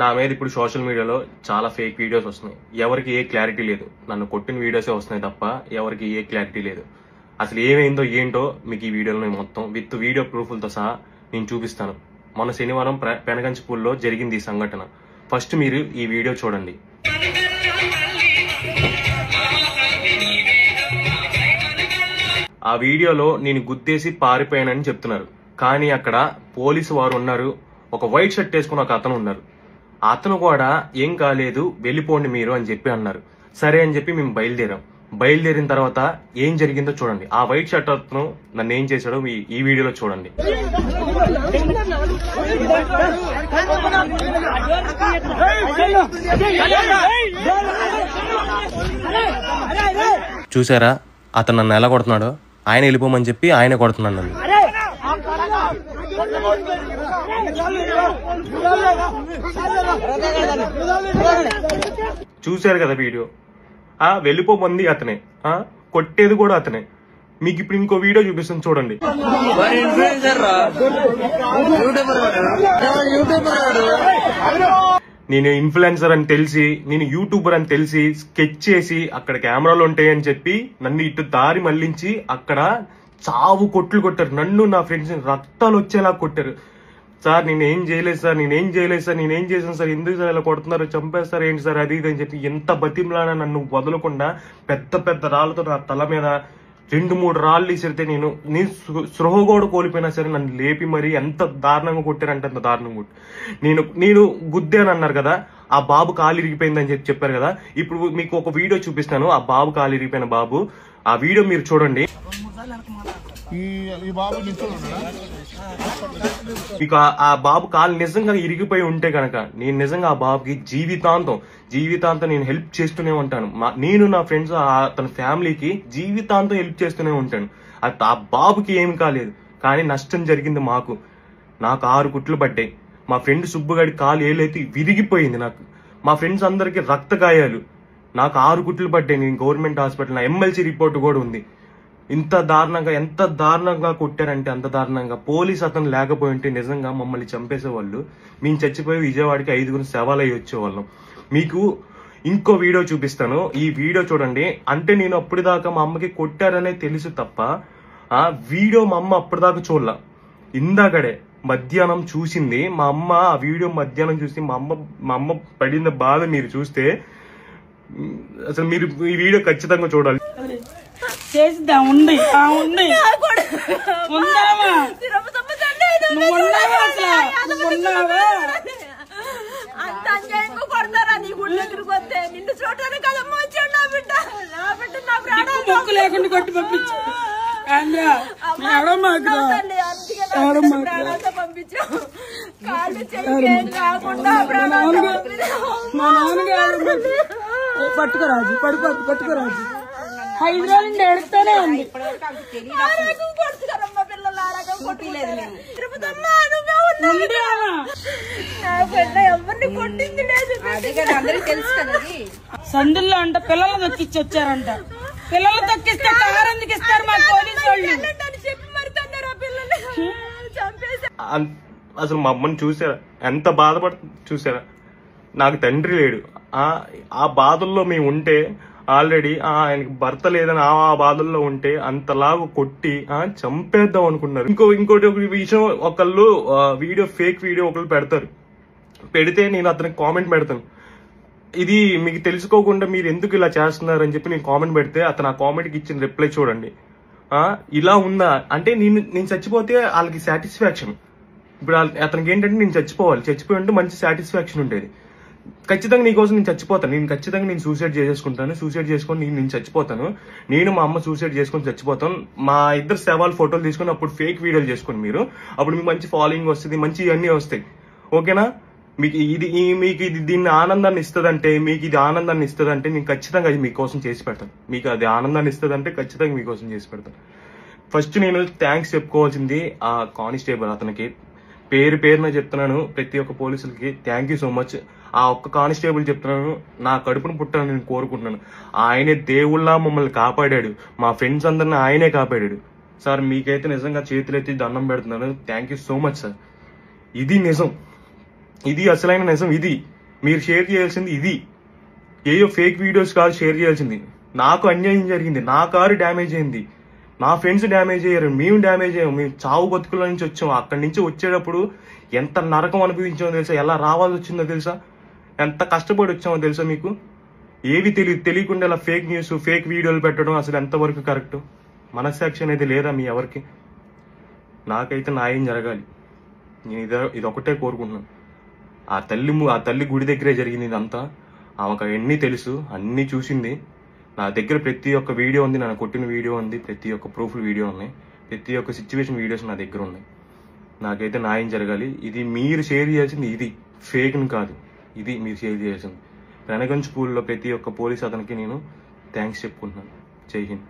నా మీద ఇప్పుడు సోషల్ మీడియాలో చాలా ఫేక్ వీడియోస్ వస్తున్నాయి. ఎవరికి ఏ క్లారిటీ లేదు. నన్ను కొట్టిన వీడియోసే వస్తున్నాయి తప్ప ఎవరికి ఏ క్లారిటీ లేదు. అసలు ఏమైందో ఏంటో మీకు ఈ వీడియోలో మొత్తం విత్ వీడియో ప్రూఫ్లతో సహా నేను చూపిస్తాను. మొన్న శనివారం పెనగంచిపూల్లో జరిగింది ఈ సంఘటన. ఫస్ట్ మీరు ఈ వీడియో చూడండి. ఆ వీడియోలో నేను గుద్దేసి పారిపోయానని చెప్తున్నారు. కానీ అక్కడ పోలీసు వారు ఉన్నారు. ఒక వైట్ షర్ట్ వేసుకుని ఒక అతను ఉన్నారు. అతను కూడా ఏం కాలేదు వెళ్ళిపోండి మీరు అని చెప్పి అన్నారు. సరే అని చెప్పి మేము బయలుదేరిన తర్వాత ఏం జరిగిందో చూడండి. ఆ వైట్ షర్ట్ అతను నన్ను ఏం చేశాడో ఈ వీడియోలో చూడండి. చూసారా అతను నన్ను ఎలా కొడుతున్నాడో? ఆయన వెళ్ళిపోమని చెప్పి ఆయన కొడుతున్నాడు నన్ను. చూశారు కదా వీడియో. వెళ్ళిపోమంది అతనే, కొట్టేది కూడా అతనే. మీకు ఇప్పుడు ఇంకో వీడియో చూపిస్తాను చూడండి. నేను ఇన్ఫ్లుయెన్సర్ అని తెలిసి, నేను యూట్యూబర్ అని తెలిసి స్కెచ్ చేసి అక్కడ కెమెరాలు ఉంటాయని చెప్పి నన్ను ఇటు దారి మళ్లించి అక్కడ చావు కొట్లు కొట్టారు. నన్ను నా ఫ్రెండ్స్ రక్తాలు వచ్చేలా కొట్టారు. సార్ నేనేం చేయలేదు సార్, నేనేం చేశాను సార్, ఎందుకు సార్ ఇలా కొడుతున్నారు, చంపేస్తారు ఏంటి సార్, అది ఇది అని చెప్పి ఎంత బతిమలానా నన్ను వదలకుండా పెద్ద పెద్ద రాళ్లతో నా తల మీద 2-3 రాళ్ళు ఇసిరితే నేను స్పృహ కూడా కోల్పోయినా సరే నన్ను లేపి మరి ఎంత దారుణంగా కొట్టారంటే అంత దారుణంగా నేను గుద్దాను అన్నారు కదా. ఆ బాబు కాలు ఇరిగిపోయిందని చెప్పారు కదా. ఇప్పుడు మీకు ఒక వీడియో చూపిస్తాను. ఆ బాబు కాలు ఇరిగిపోయిన బాబు, ఆ వీడియో మీరు చూడండి. మీకు ఆ బాబు కాలు నిజంగా ఇరిగిపోయి ఉంటే కనుక నేను నిజంగా ఆ బాబుకి జీవితాంతం నేను హెల్ప్ చేస్తూనే ఉంటాను. నేను నా ఫ్రెండ్స్ తన ఫ్యామిలీకి జీవితాంతం హెల్ప్ చేస్తూనే ఉంటాను. ఆ బాబుకి ఏమి కాలేదు, కానీ నష్టం జరిగింది నాకు 6 కుట్లు పడ్డాయి. మా ఫ్రెండ్ సుబ్బుగాడి కాలు ఏలైతే విరిగిపోయింది. మా ఫ్రెండ్స్ అందరికి రక్త గాయాలు. నాకు 6 కుట్లు పడ్డాయి. నేను గవర్నమెంట్ హాస్పిటల్, నా MLC రిపోర్ట్ కూడా ఉంది. ఎంత దారుణంగా కొట్టారంటే అంత దారుణంగా. పోలీస్ అతను లేకపోయి ఉంటే నిజంగా మమ్మల్ని చంపేసేవాళ్ళు. మేము చచ్చిపోయి విజయవాడకి 5 శవాలు అయ్యి వచ్చేవాళ్ళం. మీకు ఇంకో వీడియో చూపిస్తాను. ఈ వీడియో చూడండి. అంటే నేను అప్పటిదాకా మా అమ్మకి కొట్టారనే తెలుసు తప్ప ఆ వీడియో మా అమ్మ అప్పటిదాకా చూడలా. ఇందాకడే మధ్యాహ్నం చూసింది మా అమ్మ. ఆ వీడియో మధ్యాహ్నం చూసి మా అమ్మ పడిన బాధ మీరు చూస్తే అసలు మీరు ఈ వీడియో ఖచ్చితంగా చూడాలి. చేసిద్దాం ఉండి నిన్ను చూడటానికి కదమ్మా వచ్చాడు నా బిడ్డ మొక్కు లేకుండా కొట్టి పంపించు పంపించావు. కాళ్ళు కాకుండా మా నాన్నగారు పట్టుకోరాజు పట్టుకోరాజు 5 రోజుల నుండి ఏడుస్తూనే ఉంది. సందుల్లో అంట పిల్లలు తొక్కిచ్చి వచ్చారంట. పిల్లలు తొక్కిస్తే కారు ఎందుకు ఇస్తారు మా పోలీసు వాళ్ళు? అసలు మా అమ్మని చూసారా ఎంత బాధపడుతుంది చూసారా? నాకు తండ్రి లేడు. ఆ బాధల్లో మేము ఉంటే ఆల్రెడీ ఆయనకి భర్త లేదని ఆ బాధల్లో ఉంటే అంతలాగా కొట్టి చంపేద్దాం అనుకున్నారు. ఇంకోటి ఒక విషయం, ఒకళ్ళు ఫేక్ వీడియో ఒకళ్ళు పెడితే నేను అతనికి కామెంట్ పెడతాను. ఇది మీకు తెలుసుకోకుండా మీరు ఎందుకు ఇలా చేస్తున్నారు అని చెప్పి నేను కామెంట్ పెడితే అతను ఆ కామెంట్కి ఇచ్చిన రిప్లై చూడండి. ఇలా ఉందా అంటే నేను చచ్చిపోతే వాళ్ళకి సాటిస్ఫాక్షన్. ఇప్పుడు అతనికి ఏంటంటే నేను చచ్చిపోయి ఉంటే మంచి సాటిస్ఫాక్షన్ ఉండేది. ఖచ్చితంగా నీకోసం నేను చచ్చిపోతాను. ఖచ్చితంగా నేను సూసైడ్ చేసుకుంటాను. సూసైడ్ చేసుకొని నేను చచ్చిపోతాను. నేను మా అమ్మ సూసైడ్ చేసుకొని చచ్చిపోతాను. మా ఇద్దరు శవాలు ఫోటోలు తీసుకొని అప్పుడు ఫేక్ వీడియోలు చేసుకుని మీరు అప్పుడు మీకు మంచి ఫాలోయింగ్ వస్తుంది, మంచి ఇవన్నీ వస్తాయి. ఓకేనా? మీకు ఇది దీన్ని ఆనందాన్ని ఇస్తుందంటే నేను ఖచ్చితంగా అది మీకోసం చేసి పెడతాను. మీకు అది ఆనందాన్ని ఇస్తుందంటే ఖచ్చితంగా మీకోసం చేసి పెడతాను. ఫస్ట్ నేను థ్యాంక్స్ చెప్పుకోవాల్సింది ఆ కానిస్టేబుల్. అతనికి పేరున చెప్తున్నాను, ప్రతి ఒక్క పోలీసులకి థ్యాంక్ యూ సో మచ్. ఆ ఒక్క కానిస్టేబుల్ చెప్తున్నాను, నా కడుపును పుట్టాలని నేను కోరుకుంటున్నాను. ఆయనే దేవుళ్ళ మమ్మల్ని కాపాడాడు. మా ఫ్రెండ్స్ అందరిని ఆయనే కాపాడాడు. సార్ మీకైతే నిజంగా చేతులెత్తి దండం పెడుతున్నాను. Thank you so much sir. ఇది నిజం. ఇది అసలైన నిజం. ఇది మీరు షేర్ చేయాల్సింది. ఇది ఏయో ఫేక్ వీడియోస్ కాదు షేర్ చేయాల్సింది. నాకు అన్యాయం జరిగింది, నా కారు డ్యామేజ్ అయింది, నా ఫ్రెండ్స్ డ్యామేజ్ అయ్యారు, మేము డ్యామేజ్ అయ్యాము, మేము చావు బతుకుల నుంచి వచ్చాము. అక్కడి నుంచి వచ్చేటప్పుడు ఎంత నరకం అనుభవించామో తెలుసా, ఎలా రావాల్సి వచ్చిందో తెలుసా, ఎంత కష్టపడి వచ్చామో తెలుసా మీకు. ఏవి తెలియకుండా ఇలా ఫేక్ న్యూస్ ఫేక్ వీడియోలు పెట్టడం అసలు ఎంతవరకు కరెక్ట్? మనస్సాక్షి అనేది లేదా మీ ఎవరికి? నాకైతే న్యాయం జరగాలి. నేను ఇదొకటే కోరుకుంటున్నాను. ఆ తల్లి గుడి దగ్గరే జరిగింది ఇదంతా. ఆమెకు అన్నీ తెలుసు, అన్నీ చూసింది. నా దగ్గర ప్రతి ఒక్క వీడియో ఉంది, నన్ను కొట్టిన వీడియో ఉంది, ప్రతి ఒక్క ప్రూఫ్లు వీడియో ఉన్నాయి, ప్రతి ఒక్క సిచ్యువేషన్ వీడియోస్ నా దగ్గర ఉన్నాయి. నాకైతే న్యాయం జరగాలి. ఇది మీరు షేర్ చేయాల్సింది, ఇది ఫేక్ని కాదు, ఇది మీరు షేర్ చేయాల్సింది. వెనగంజ్ స్కూల్లో ప్రతి ఒక్క పోలీస్ అతనికి నేను థ్యాంక్స్ చెప్పుకుంటున్నాను. జై హింద్.